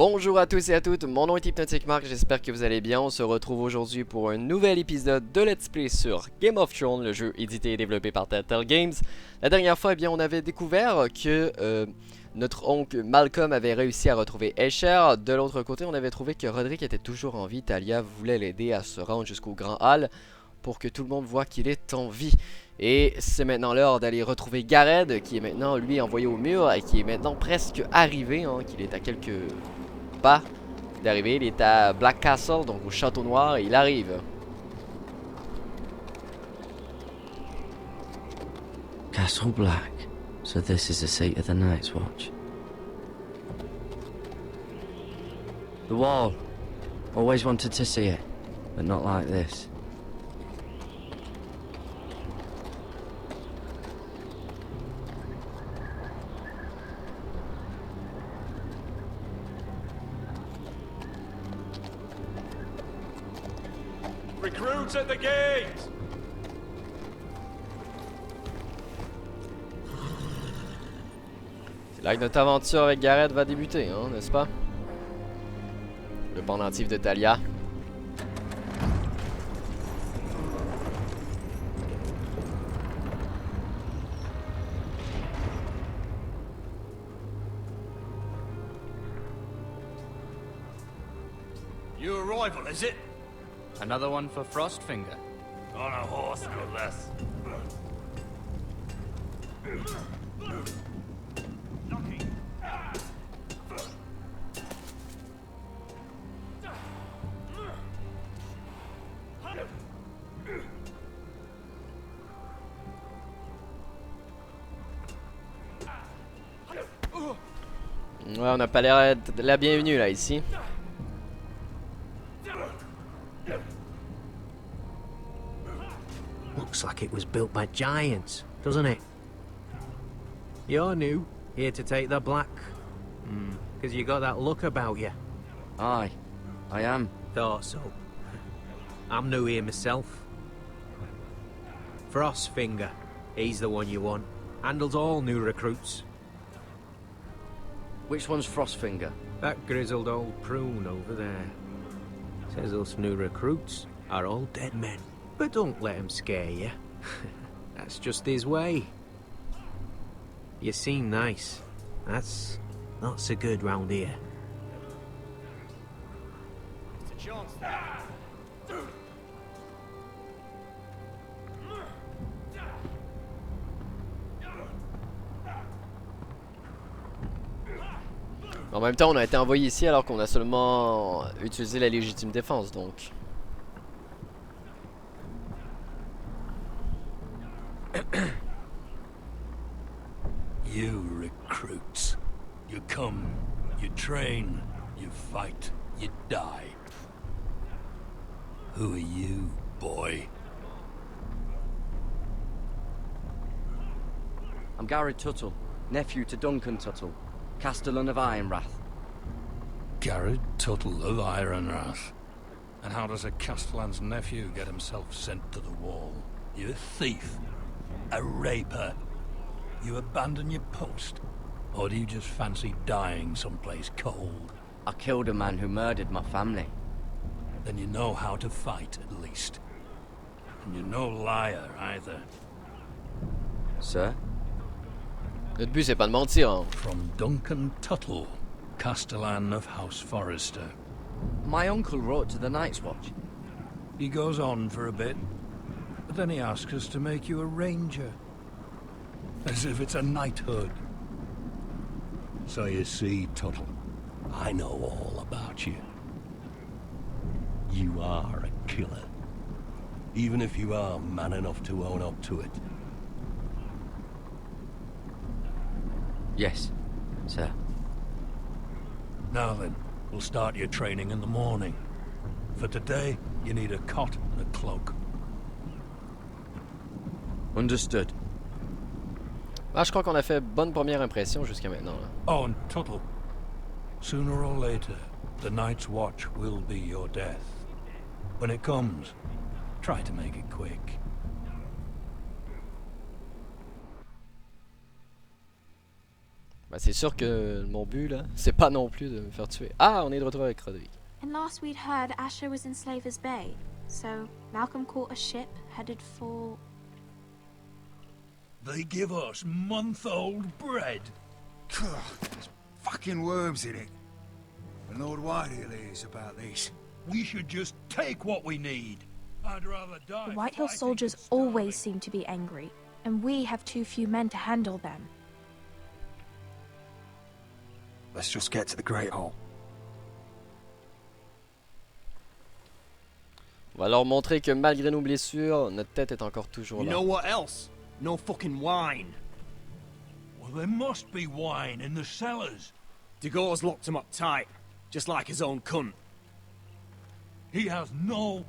Bonjour à tous et à toutes, mon nom est HypnoticMarc, j'espère que vous allez bien. On se retrouve aujourd'hui pour un nouvel épisode de Let's Play sur Game of Thrones, le jeu édité et développé par Telltale Games. La dernière fois, eh bien, on avait découvert que notre oncle Malcolm avait réussi à retrouver Escher. De l'autre côté, on avait trouvé que Roderick était toujours en vie. Talia voulait l'aider à se rendre jusqu'au Grand Hall pour que tout le monde voit qu'il est en vie. Et c'est maintenant l'heure d'aller retrouver Gareth, qui est maintenant lui envoyé au mur et qui est maintenant presque arrivé, hein, qu'il est à quelques pas d'arriver. Il est à Black Castle, donc au Château Noir, et il arrive. Castle Black. So this is the seat of the Night's Watch. The wall. Always wanted to see it, but not like this. Recruits at the gate! C'est là que notre aventure avec Gareth va débuter, hein, n'est-ce pas? Le pendentif de Talia. New arrival, is it? Another one for Frostfinger. On a horse, no less. Ouais, on n'a pas l'air de la bienvenue là ici. Looks like it was built by giants, doesn't it? You're new, here to take the black. Because you got that look about you. Aye, I am. Thought so. I'm new here myself. Frostfinger, he's the one you want. Handles all new recruits. Which one's Frostfinger? That grizzled old prune over there. Says us new recruits are all dead men. But don't let him scare you. That's just his way. You seem nice. That's not so good round here. It's a chance. En même temps, on a été envoyé ici alors qu'on a seulement utilisé la légitime défense, donc. You recruits. You come, you train, you fight, you die. Who are you, boy? I'm Gareth Tuttle, nephew to Duncan Tuttle, Castellan of Ironrath. Gareth Tuttle of Ironrath. And how does a Castellan's nephew get himself sent to the wall? You a thief? A raper? You abandon your post? Or do you just fancy dying someplace cold? I killed a man who murdered my family. Then you know how to fight, at least. And you're no liar, either. Sir? Notre but, c'est pas de mentir, hein. From Duncan Tuttle, Castellan of House Forrester. My uncle wrote to the Night's Watch. He goes on for a bit, but then he asks us to make you a ranger. As if it's a knighthood. So you see, Tuttle, I know all about you. You are a killer. Even if you are man enough to own up to it. Yes, sir. Now then, we'll start your training in the morning. For today, you need a cot and a cloak. Understood. Ah, je crois qu'on a fait bonne première impression jusqu'à maintenant, là. Oh, and Tuttle, sooner or later, the Night's Watch will be your death. When it comes, try to make it quick. Bah, c'est sûr que mon but là, c'est pas non plus de me faire tuer. Ah, on est de retour avec Roderick. And last we'd heard, Asher was in Slaver's Bay. So Malcolm caught a ship headed for... They give us month-old bread. There's fucking worms in it. And Lord Whitehill is about this. We should just take what we need. I'd rather die. The Whitehill fighting soldiers than starving. always seem to be angry, and we have too few men to handle them. Let's just get to the Great Hall. On va leur montrer que malgré nos blessures, notre tête est encore toujours You là. know what else? No fucking wine. Well, there must be wine in the cellars. Degau's locked him up tight, just like his own cunt. He has no...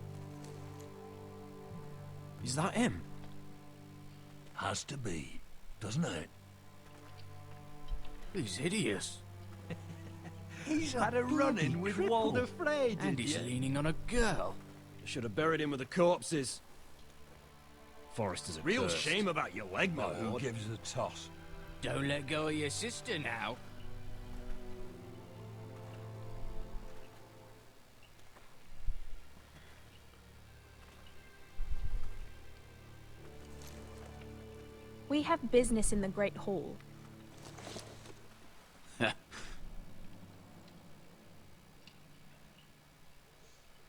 Is that him? Has to be, doesn't it? He's hideous. He's had a run-in with Walder Frey, And he's leaning on a girl. I should have buried him with the corpses. Forrester's a Real cursed. shame about your leg, my Oh, who lord. gives a toss? Don't let go of your sister now. We have business in the Great Hall.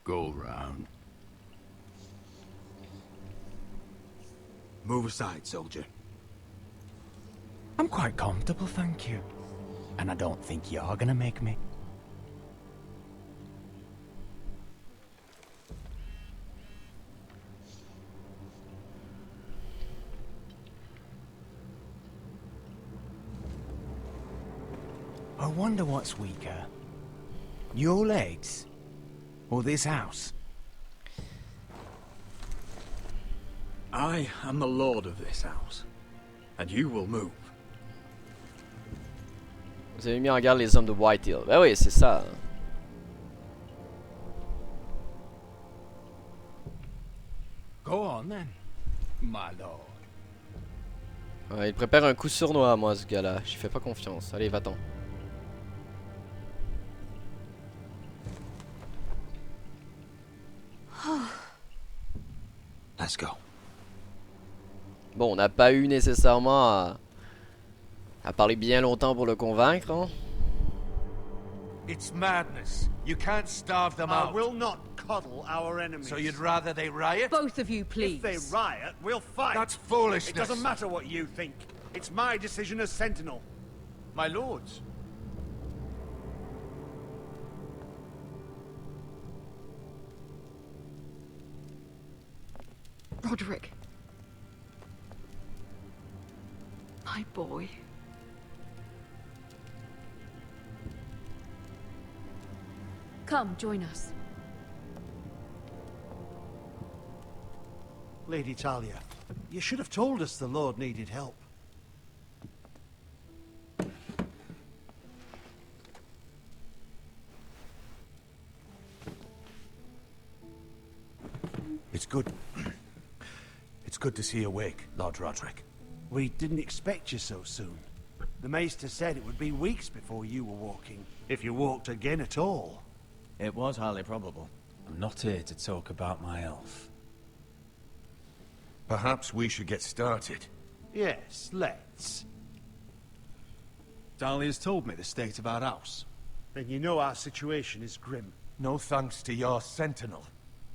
Go round. Move aside, soldier. I'm quite comfortable, thank you. And I don't think you're gonna make me. I wonder what's weaker. Your legs? Or this house? I am the lord of this house, and you will move. Vous avez mis en garde les hommes de Whitehill. Ben oui, c'est ça. Go on then, my lord. Ouais, il prépare un coup sournois, moi, ce gars-là. J'y fais pas confiance. Allez, va-t'en. Let's go. Bon, on n'a pas eu nécessairement à parler bien longtemps pour le convaincre, hein. It's madness. You can't starve them I out. will not coddle our enemies. So you'd rather they riot? Both of you, please. If they riot, we'll fight. That's foolishness. It doesn't matter what you think. It's my decision as Sentinel. My lords. Roderick. My boy. Come, join us. Lady Talia, you should have told us the Lord needed help. It's good. It's good to see you awake, Lord Roderick. We didn't expect you so soon. The Maester said it would be weeks before you were walking, if you walked again at all. It was highly probable. I'm not here to talk about my elf. Perhaps we should get started. Yes, let's. Dahlia's told me the state of our house. Then you know our situation is grim. No thanks to your sentinel.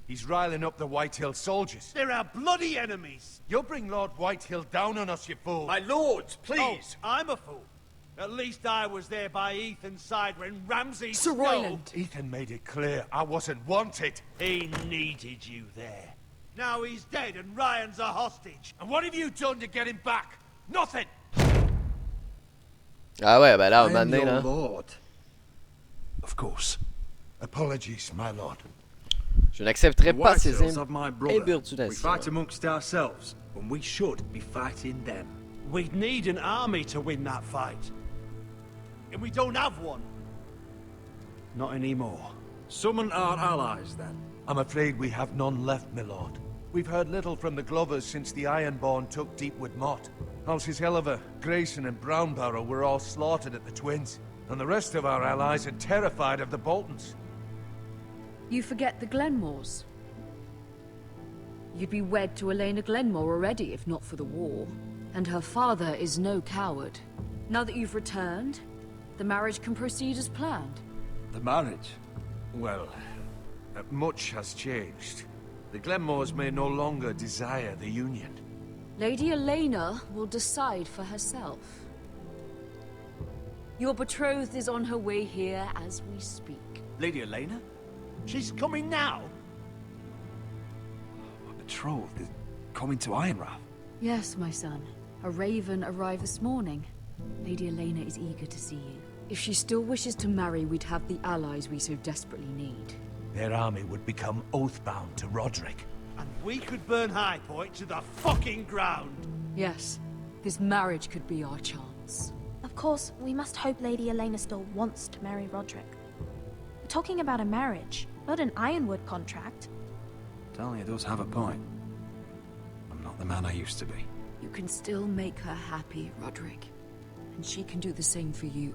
He's riling up the Whitehill soldiers. They're our bloody enemies! You'll bring Lord Whitehill down on us, you fool. My lords, please! Oh, I'm a fool. At least I was there by Ethan's side when Ramsay... Sir Royland! Ethan made it clear I wasn't wanted. He needed you there. Now he's dead and Ryan's a hostage. And what have you done to get him back? Nothing! Ah ouais, ben là, on I m'a am donné, your là. lord. Of course. Apologies, my lord. Je n'accepterai The pas ces Whitehills are my brother. We impertunations. fight amongst ourselves when we should be fighting them. We'd need an army to win that fight. And we don't have one. Not anymore. Summon our allies, then. I'm afraid we have none left, my lord. We've heard little from the Glovers since the Ironborn took Deepwood Mott. Halsey's Helliver, Grayson and Brownbarrow were all slaughtered at the Twins, and the rest of our allies are terrified of the Boltons. You forget the Glenmores. You'd be wed to Elena Glenmore already if not for the war. And her father is no coward. Now that you've returned, the marriage can proceed as planned. The marriage? Well, much has changed. The Glenmores may no longer desire the union. Lady Elena will decide for herself. Your betrothed is on her way here as we speak. Lady Elena? She's coming now? My betrothed is coming to Ironrath. Yes, my son. A raven arrived this morning. Lady Elena is eager to see you. If she still wishes to marry, we'd have the allies we so desperately need. Their army would become oathbound to Roderick. And we could burn High Point to the fucking ground! Yes, this marriage could be our chance. Of course, we must hope Lady Elena still wants to marry Roderick. We're talking about a marriage, not an Ironwood contract. Talia does have a point. I'm not the man I used to be. You can still make her happy, Roderick. And she can do the same for you.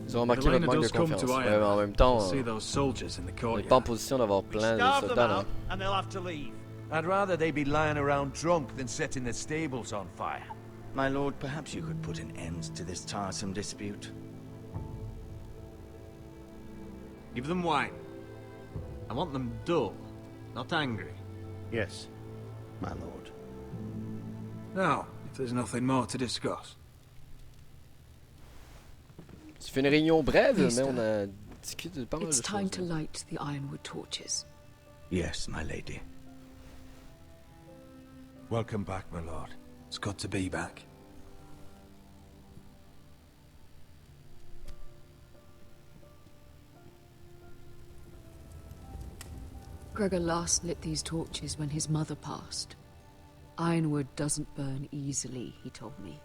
Ils ont remarqué votre manque de confiance. Ouais, mais en même temps, on n'est pas en position d'avoir plein de soldats là. And they'll have to leave. I'd rather they be lying around drunk than setting the stables on fire. My lord, perhaps you could put an end to this tiresome dispute. Give them wine. I want them dull, not angry. Yes, my lord. Now, if there's nothing more to discuss. C'est fait une réunion brève, mais on a discuté de pas mal de It's choses. time to light the ironwood torches. Yes, my lady. Welcome back, my lord. It's good to be back. Gregor last lit these torches when his mother passed. Ironwood doesn't burn easily, he told me.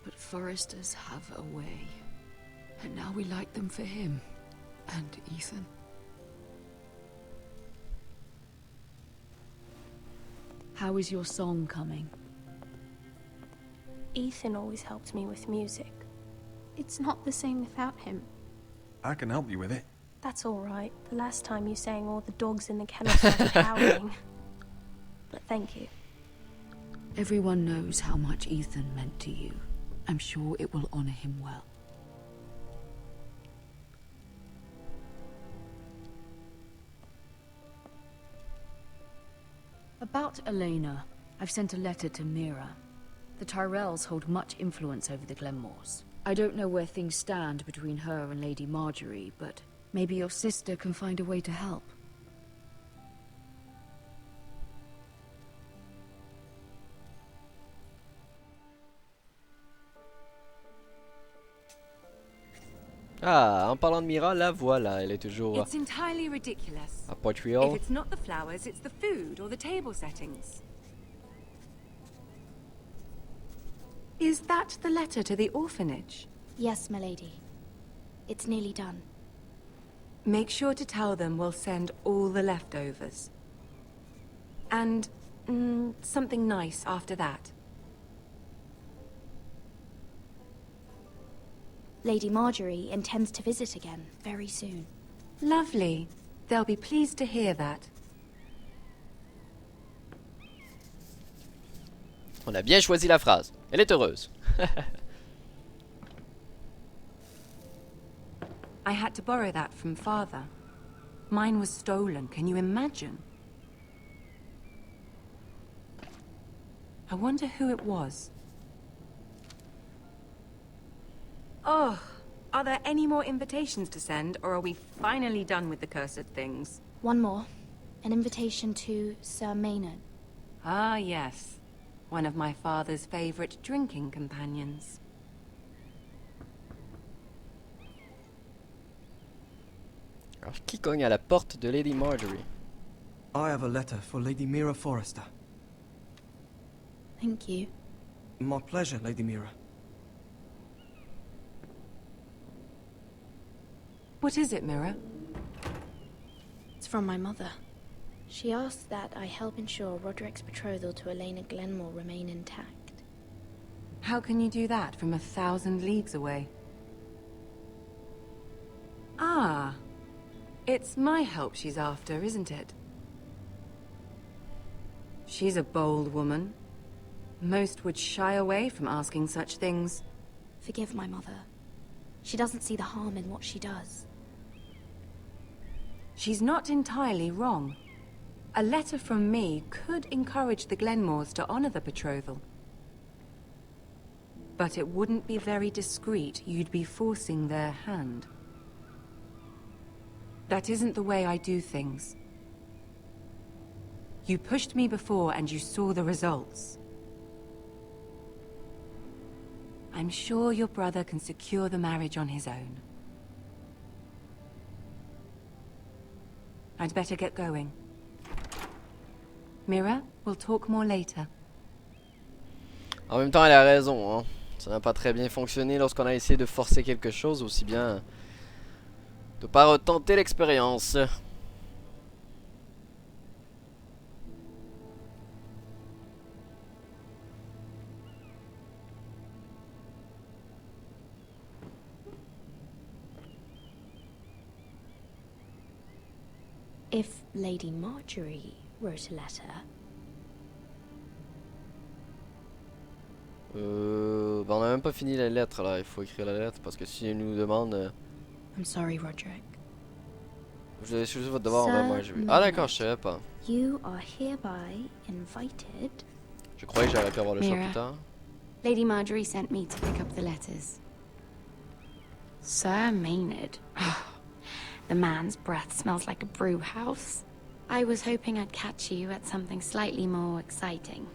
But foresters have a way. And now we light them for him. And Ethan. How is your song coming? Ethan always helped me with music. It's not the same without him. I can help you with it. That's all right. The last time you sang, all the dogs in the kennel started howling. But thank you. Everyone knows how much Ethan meant to you. I'm sure it will honor him well. About Elena, I've sent a letter to Mira. The Tyrells hold much influence over the Glenmores. I don't know where things stand between her and Lady Marjorie, but maybe your sister can find a way to help. Ah, en parlant de Mira, la voilà, elle est toujours It's entirely ridiculous. à Portugal. If it's not the flowers, it's the food or the table settings. Is that the letter to the orphanage? Yes, my lady. It's nearly done. Make sure to tell them we'll send all the leftovers. And something nice after that. Lady Marjorie intends to visit again very soon. Lovely. They'll be pleased to hear that. On a bien choisi la phrase. Elle est heureuse. I had to borrow that from Father. Mine was stolen, can you imagine? I wonder who it was. Oh, are there any more invitations to send, or are we finally done with the cursed things? One more. An invitation to Sir Maynard. Ah, yes. One of my father's favorite drinking companions. Alors, qui cogne à la porte de Lady Marjorie? I have a letter for Lady Mira Forrester. Thank you. My pleasure, Lady Mira. What is it, Mira? It's from my mother. She asks that I help ensure Roderick's betrothal to Elena Glenmore remain intact. How can you do that from 1,000 leagues away? Ah, it's my help she's after, isn't it? She's a bold woman. Most would shy away from asking such things. Forgive my mother. She doesn't see the harm in what she does. She's not entirely wrong. A letter from me could encourage the Glenmores to honor the betrothal. But it wouldn't be very discreet. You'd be forcing their hand. That isn't the way I do things. You pushed me before and you saw the results. I'm sure your brother can secure the marriage on his own. I'd better get going. Mira, we'll talk more later. En même temps, elle a raison, hein. Ça n'a pas très bien fonctionné lorsqu'on a essayé de forcer quelque chose, aussi bien de pas retenter l'expérience. If Lady Marjorie wrote a letter... Ben on a même pas fini la lettre là, il faut écrire la lettre parce que si elle nous demande... I'm sorry, Roderick. Je vais juste votre devoir envers moi. Ah d'accord, je savais pas. You are hereby invited. Je croyais que j'aurais pu avoir le choix plus tard. Lady Marjorie sent me to pick up the letters. Sir Maynard. The man's breath smells like a brew house. I was hoping I'd catch you at something slightly more exciting.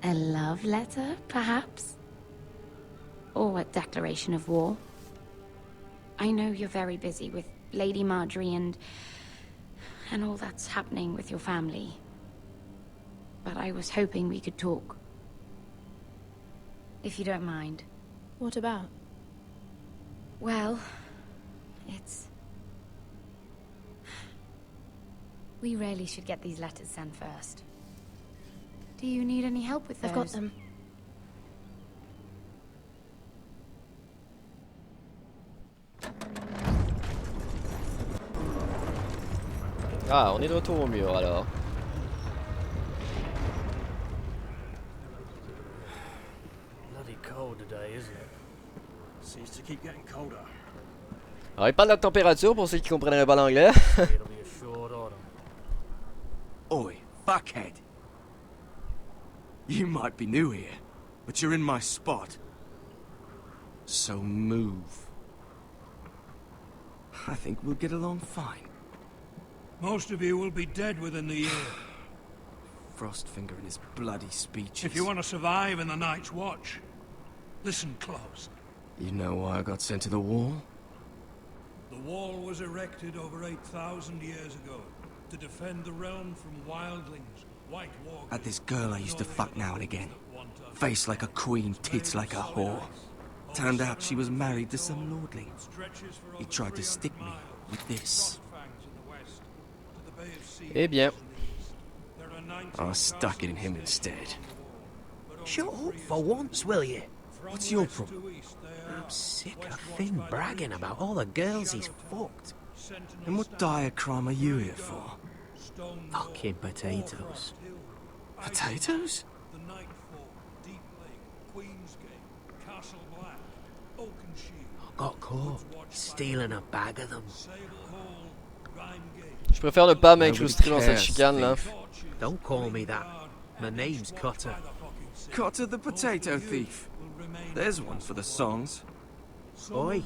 A love letter, perhaps? Or a declaration of war? I know you're very busy with Lady Marjorie and all that's happening with your family. But I was hoping we could talk. If you don't mind. What about? Well, it's... We really should get these letters sent first. Do you need any help with those? I've got them. Ah, on est de retour au mur alors. Bloody cold today, isn't it? Seems to keep getting colder. Alors il parle de la température pour ceux qui comprennent pas l'anglais. It'll be a short autumn. Oi, fuckhead. You might be new here, but you're in my spot. So move. I think we'll get along fine. Most of you will be dead within the year. Frostfinger and his bloody speeches. If you want to survive in the Night's Watch, listen close. You know why I got sent to the wall? The wall was erected over 8,000 years ago to defend the realm from wildlings, white walkers... Had this girl I used to fuck now and again. Face like a queen, tits like a whore. Turned out she was married to some lordling. He tried to stick me with this. Eh bien. I stuck it in him instead. Shut up for once, will you? What's your problem? I'm sick of Finn bragging about all the girls he's fucked. And what dire crime are you here for? Fucking potatoes. Potatoes? Got caught stealing a bag of them. Je préfère ne pas m'incruster dans cette chicane là. Don't call me that. My name's Cutter. Cutter the potato thief. There's one for the songs. Oi,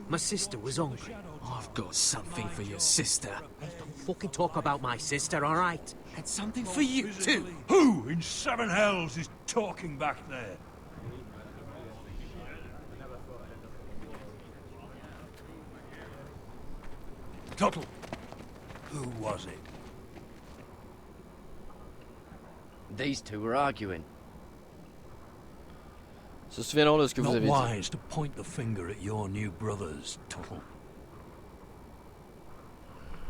my sister was hungry. I've got something for your sister. Hey, don't fucking talk about my sister, alright? And something for you too. Who in seven hells is talking back there? Tuttle, who was it? These two were arguing. Se souviendront de ce que vous Not avez dit. wise to point the finger at your new brothers, Tuttle.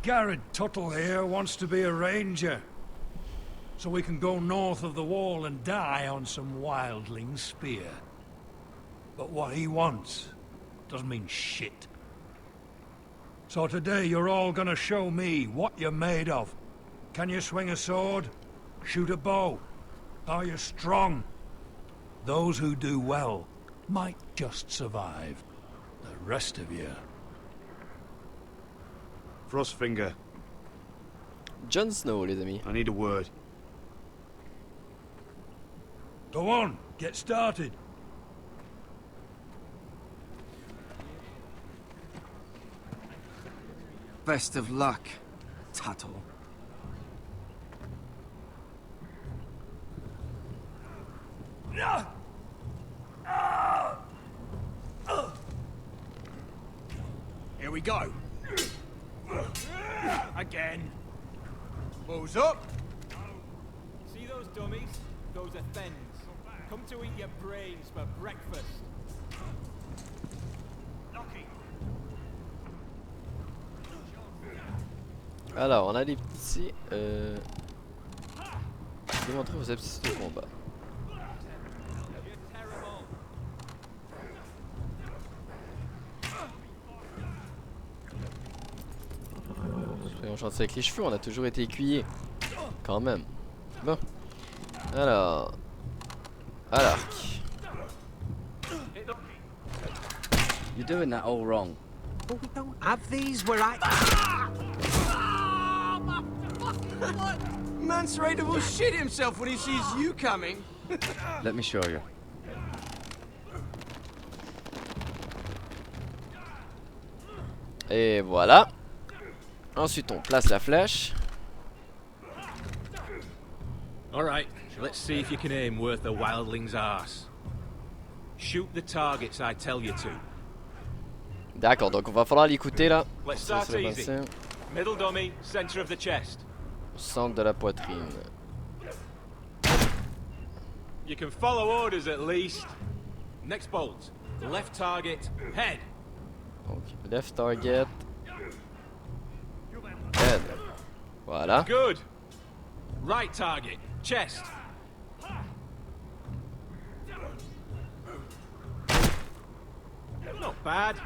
Garrett Tuttle here wants to be a ranger. So we can go north of the wall and die on some wildling spear. But what he wants doesn't mean shit. So today you're all gonna show me what you're made of. Can you swing a sword? Shoot a bow? Are you strong? Those who do well might just survive. The rest of you... Frostfinger. Jon Snow, les amis. I need a word. Go on, get started. Best of luck, Tuttle. Here we go. Again. Who's up? See those dummies? Those are thens. Come to eat your brains for breakfast. Alors, on a des petits... Démontrer vos aptitudes de combat. Soyons gentils avec les cheveux, on a toujours été écuyés. Quand même. Bon. Alors... À l'arc. You're doing that all wrong. But we don't have these where I... Mance Raider will shit himself when he sees you coming. Let me show you. Et voilà. Ensuite, on place la flèche. Alright, let's see if you can aim worth a wildling's arse. Shoot the targets I tell you to. D'accord, donc on va falloir l'écouter là. Let's start easy. Middle dummy, center of the chest. Au centre de la poitrine. You can follow orders at least. Next bolt. Left target, head. Donc, left target. Head. Voilà. Good. Right target, chest. Not bad.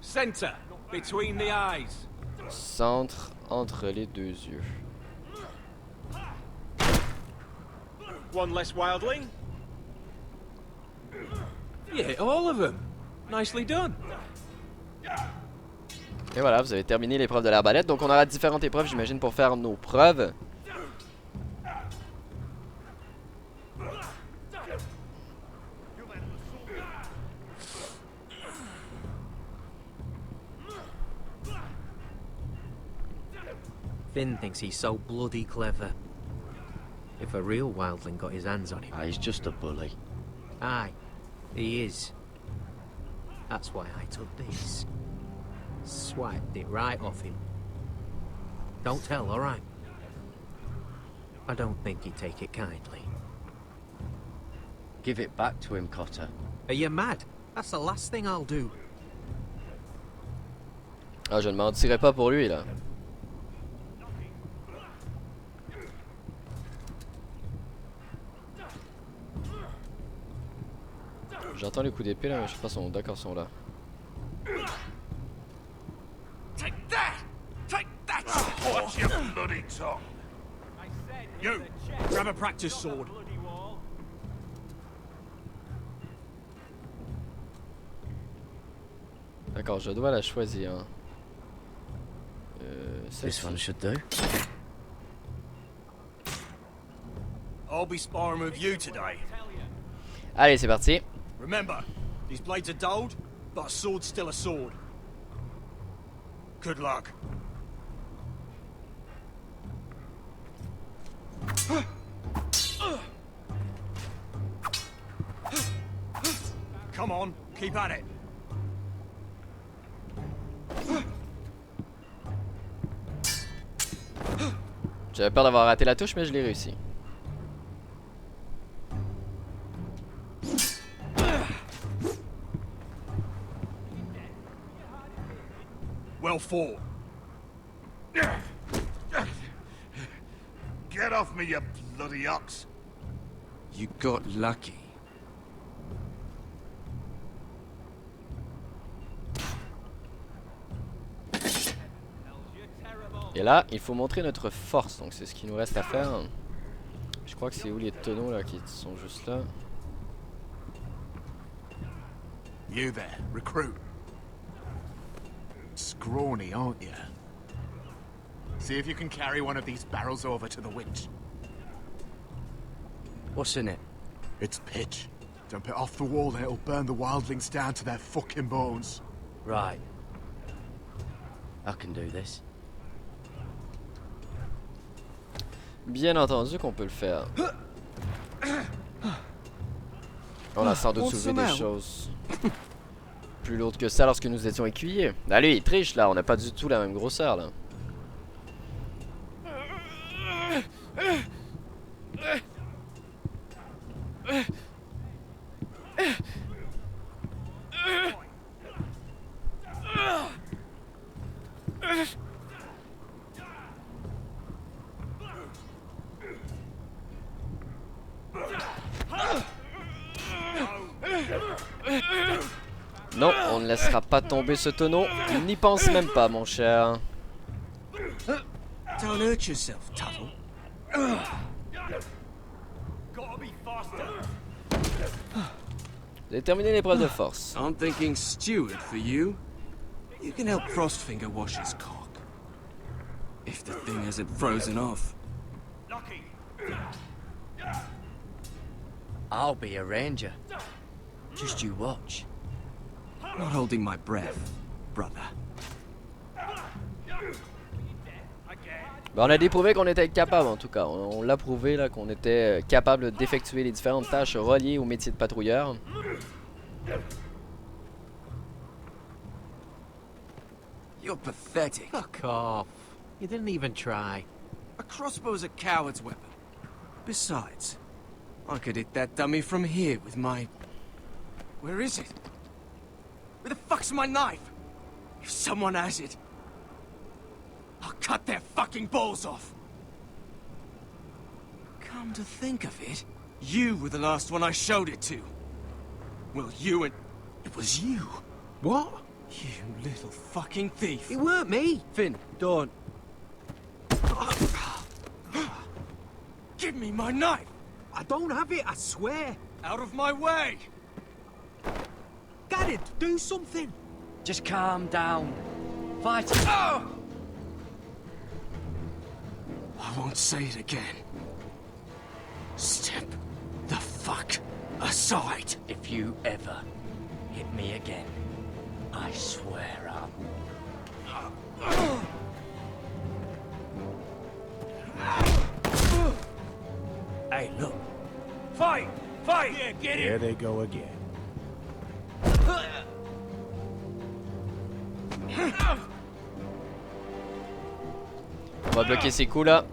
Center, between the eyes. Centre entre les deux yeux. One less wildling. You hit all of them. Nicely done. Et voilà, vous avez terminé l'épreuve de l'arbalète. Donc on aura différentes épreuves, j'imagine, pour faire nos preuves. Finn thinks he's so bloody clever. If a real wildling got his hands on him... He's just a bully. Aye, he is. That's why I took this. Swiped it right off him. Don't tell, alright? I don't think he'd take it kindly. Give it back to him, Cotter. Are you mad? That's the last thing I'll do. Ah, je ne m'en tirerai pas pour lui, là. J'entends les coups d'épée là, mais je sais pas si sont d'accord, sont là. Take that! Take that! Watch your bloody tongue! You! Grab a practice sword. D'accord, je dois la choisir. Hein. This one should do. I'll be sparring with you today. Allez, c'est parti. Remember, these blades are dulled, but a sword's still a sword. Good luck. Come on, keep at it. J'avais peur d'avoir raté la touche, mais je l'ai réussi. Well fought. Get off me, you bloody ox! You got lucky. Et là, il faut montrer notre force, donc c'est ce qu'il nous reste à faire. Je crois que c'est où les tonneaux là qui sont juste là. You there, recruit. Scrawny, aren't you? See if you can carry one of these barrels over to the winch. What's in it? It's pitch. Dump it off the wall and it'll burn the wildlings down to their fucking bones. Right. I can do this. Bien entendu qu'on peut le faire. On a sans doute soulevé des choses plus lourdes que ça lorsque nous étions écuyers. Ah lui, il triche là, on n'a pas du tout la même grosseur là. Non, on ne laissera pas tomber ce tonneau. N'y pense même pas, mon cher. Don't hurt yourself, Tuttle. Vous avez terminé l'épreuve de force. I'm thinking steward for you. You can help Frostfinger wash his cock. If the thing hasn't frozen off. I'll be a ranger. Just you watch. Not holding my breath, brother. Ben, on a déprouvé qu'on était capable en tout cas. On l'a prouvé là qu'on était capable d'effectuer les différentes tâches reliées au métier de patrouilleur. You're pathetic. Fuck off. You didn't even try. A crossbow's a coward's weapon. Besides, I could hit that dummy from here with my... Where is it? Where the fuck's my knife? If someone has it, I'll cut their fucking balls off. Come to think of it, you were the last one I showed it to. Well, you and... It was you. What? You little fucking thief. It weren't me. Finn, don't. Give me my knife. I don't have it, I swear. Out of my way. Garrett, do something. Just calm down. Fight it. I won't say it again. Step the fuck aside. If you ever hit me again, I swear I'll... Hey, look. Fight! Fight! Yeah, get Here they go again. On va bloquer ces coups là.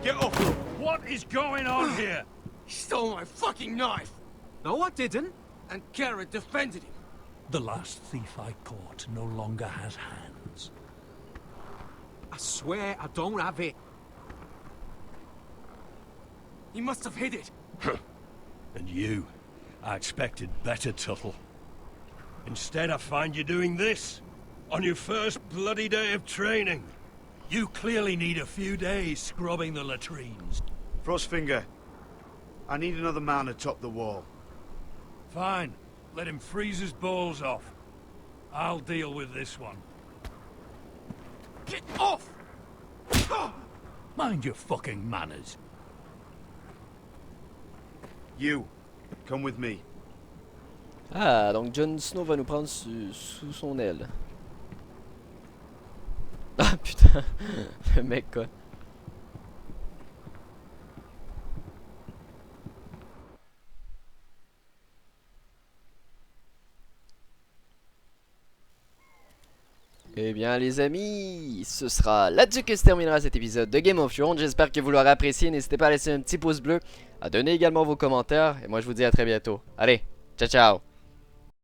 Get off! What is going on here? He stole my fucking knife. No, I didn't. And Garrett defended him. The last thief I caught no longer has hands. I swear I don't have it. He must have hid it. And you? I expected better, Tuttle. Instead, I find you doing this. On your first bloody day of training. You clearly need a few days scrubbing the latrines. Frostfinger, I need another man atop the wall. Fine. Let him freeze his balls off. I'll deal with this one. Get off! Mind your fucking manners. You, come with me. Ah, donc Jon Snow va nous prendre sous son aile. Ah putain, le mec quoi. Eh bien les amis, ce sera là-dessus que se terminera cet épisode de Game of Thrones. J'espère que vous l'aurez apprécié. N'hésitez pas à laisser un petit pouce bleu, à donner également vos commentaires. Et moi je vous dis à très bientôt. Allez, ciao ciao!